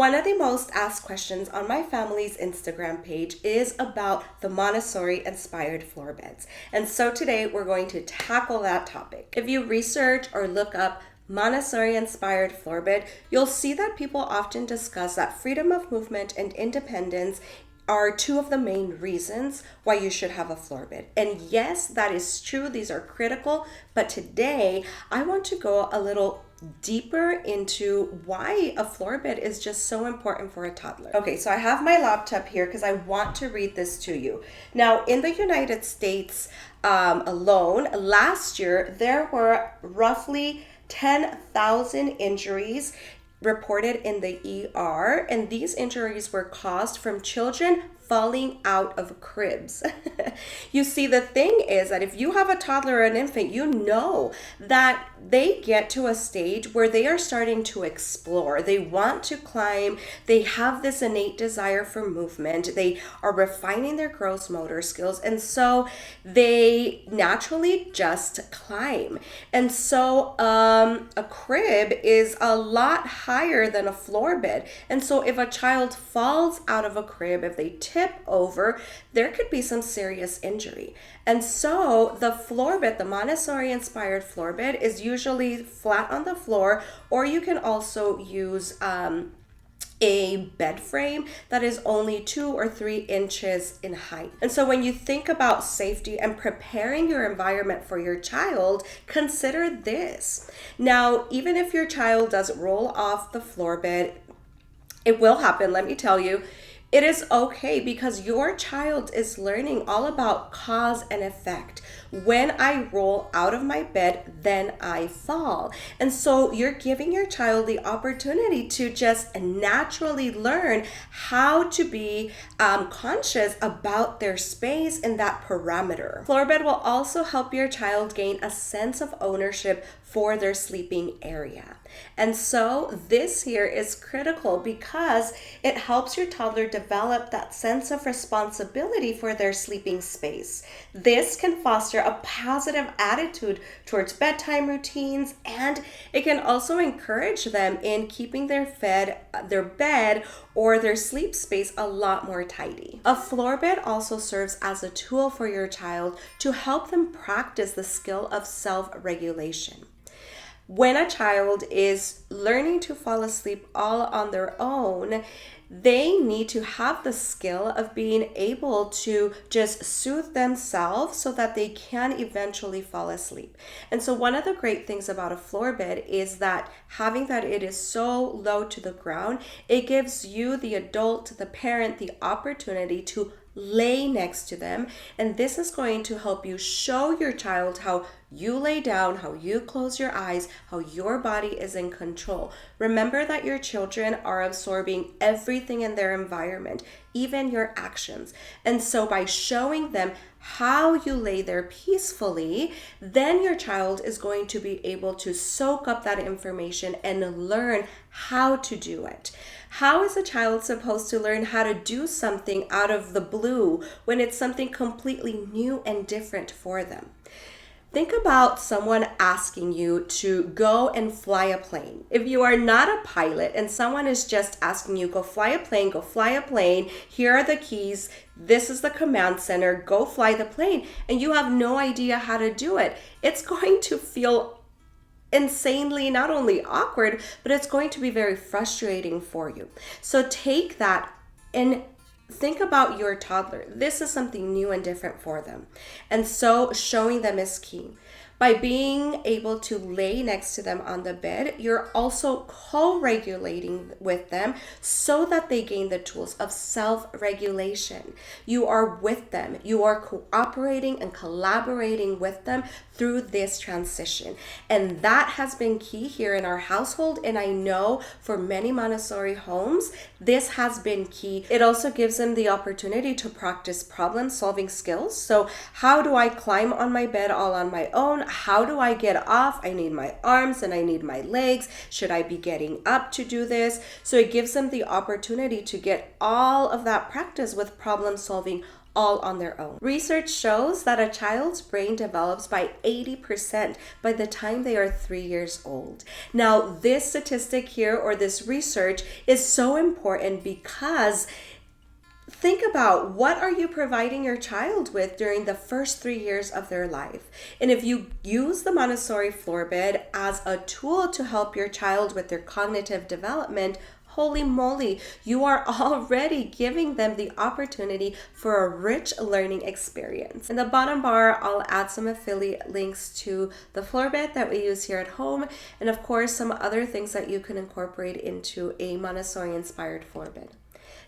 One of the most asked questions on my family's Instagram page is about the Montessori inspired floor beds. And so today we're going to tackle that topic. If you research or look up Montessori inspired floor bed, you'll see that people often discuss that freedom of movement and independence are two of the main reasons why you should have a floor bed. And yes, that is true. These are critical. But today I want to go a little deeper into why a floor bed is just so important for a toddler. Okay, so I have my laptop here because I want to read this to you. Now, in the United States alone, last year, there were roughly 10,000 injuries reported in the ER, and these injuries were caused from children falling out of cribs. You see, the thing is that if you have a toddler or an infant, you know that they get to a stage where they are starting to explore. They want to climb. They have this innate desire for movement. They are refining their gross motor skills. And so they naturally just climb. And so a crib is a lot higher than a floor bed. And so if a child falls out of a crib, if they tip over, there could be some serious injury. And so the floor bed, the Montessori inspired floor bed, is usually flat on the floor, or you can also use a bed frame that is only 2 or 3 inches in height. And so when you think about safety and preparing your environment for your child, consider this. Now, even if your child does roll off the floor bed, it will happen, let me tell you. It is okay because your child is learning all about cause and effect. When I roll out of my bed, then I fall. And so you're giving your child the opportunity to just naturally learn how to be conscious about their space and that parameter. Floor bed will also help your child gain a sense of ownership for their sleeping area. And so this here is critical because it helps your toddler develop that sense of responsibility for their sleeping space. This can foster a positive attitude towards bedtime routines, and it can also encourage them in keeping their bed or their sleep space a lot more tidy. A floor bed also serves as a tool for your child to help them practice the skill of self-regulation. When a child is learning to fall asleep all on their own, they need to have the skill of being able to just soothe themselves so that they can eventually fall asleep. And so one of the great things about a floor bed is that having that it is so low to the ground, it gives you, the adult, the parent, the opportunity to lay next to them. And this is going to help you show your child how you lay down, how you close your eyes, how your body is in control. Remember that your children are absorbing everything in their environment, even your actions. And so by showing them how you lay there peacefully, then your child is going to be able to soak up that information and learn how to do it. How is a child supposed to learn how to do something out of the blue when it's something completely new and different for them? Think about someone asking you to go and fly a plane. If you are not a pilot and someone is just asking you, go fly a plane, here are the keys, this is the command center, go fly the plane, and you have no idea how to do it, it's going to feel insanely not only awkward, but it's going to be very frustrating for you. So take that and think about your toddler. This is something new and different for them. And so showing them is key. By being able to lay next to them on the bed, you're also co-regulating with them so that they gain the tools of self-regulation. You are with them. You are cooperating and collaborating with them through this transition. And that has been key here in our household. And I know for many Montessori homes, this has been key. It also gives them the opportunity to practice problem-solving skills. So how do I climb on my bed all on my own? How do I get off? I need my arms and I need my legs. Should I be getting up to do this? So it gives them the opportunity to get all of that practice with problem solving all on their own. Research shows that a child's brain develops by 80% by the time they are 3 years old. Now, this statistic here, or this research, is so important because think about, what are you providing your child with during the first 3 years of their life? And if you use the Montessori floor bed as a tool to help your child with their cognitive development, holy moly, you are already giving them the opportunity for a rich learning experience. In the bottom bar, I'll add some affiliate links to the floor bed that we use here at home, and of course, some other things that you can incorporate into a Montessori-inspired floor bed.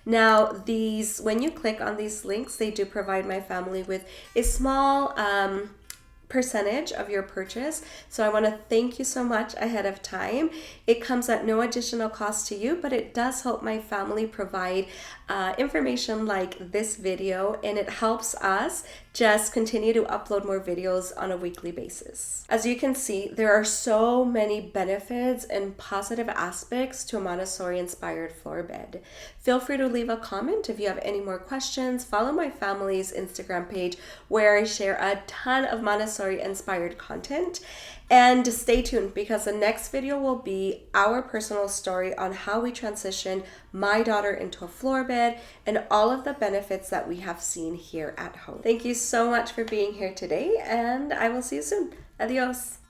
Now, when you click on these links, they do provide my family with a small percentage of your purchase. So I want to thank you so much ahead of time. It comes at no additional cost to you, but it does help my family provide information like this video, and it helps us just continue to upload more videos on a weekly basis. As you can see, there are so many benefits and positive aspects to a Montessori-inspired floor bed. Feel free to leave a comment if you have any more questions. Follow my family's Instagram page where I share a ton of Montessori-inspired content. And stay tuned, because the next video will be our personal story on how we transitioned my daughter into a floor bed and all of the benefits that we have seen here at home. Thank you so much for being here today, and I will see you soon. Adios.